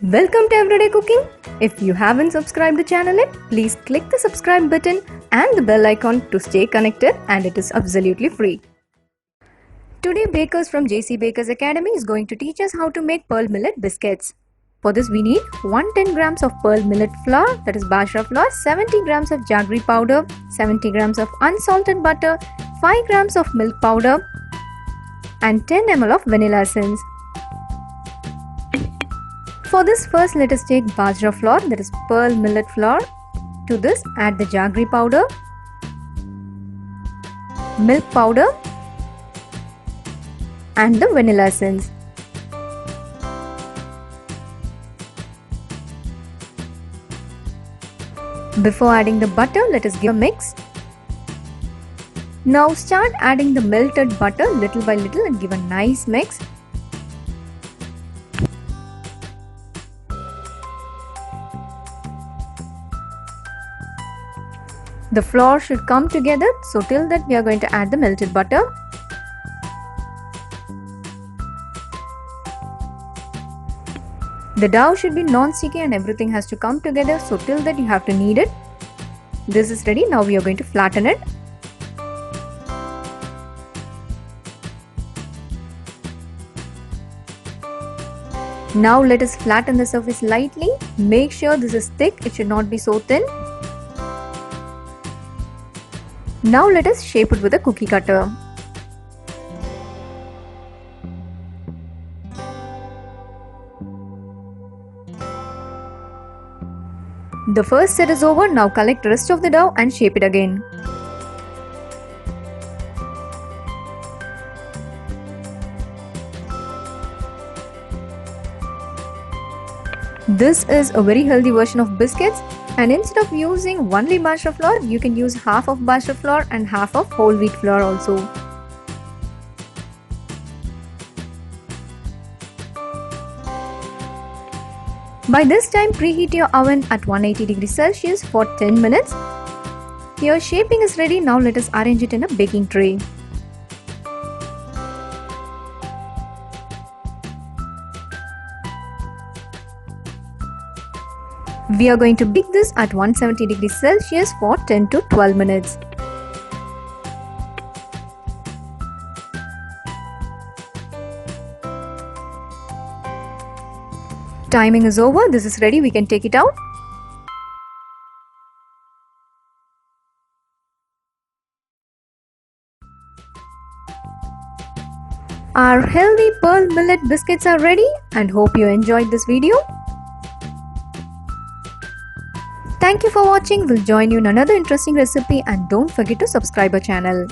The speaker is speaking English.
Welcome to Everyday Cooking. If you haven't subscribed the channel yet, please click the subscribe button and the bell icon to stay connected, and it is absolutely free. Today Bakers from JC Bakers Academy is going to teach us how to make pearl millet biscuits. For this we need 110 grams of pearl millet flour, that is Bajra flour, 70 grams of jaggery powder, 70 grams of unsalted butter, 5 grams of milk powder and 10 ml of vanilla essence. For this, first let us take Bajra flour, that is pearl millet flour. To this add the jaggery powder, milk powder and the vanilla essence. Before adding the butter, let us give a mix. Now start adding the melted butter little by little and give a nice mix. The flour should come together, so till that we are going to add the melted butter. The dough should be non-sticky and everything has to come together, so till that you have to knead it. This is ready. Now we are going to flatten it. Now let us flatten the surface lightly. Make sure this is thick, it should not be so thin. Now let us shape it with a cookie cutter. The first set is over. Now collect the rest of the dough and shape it again. This is a very healthy version of biscuits, and instead of using only Bajra flour, you can use half of Bajra flour and half of whole wheat flour also. By this time, preheat your oven at 180 degrees Celsius for 10 minutes. Your shaping is ready. Now let us arrange it in a baking tray. We are going to bake this at 170 degrees Celsius for 10 to 12 minutes. Timing is over. This is ready. We can take it out. Our healthy pearl millet biscuits are ready, and hope you enjoyed this video. Thank you for watching. We'll join you in another interesting recipe, and don't forget to subscribe our channel.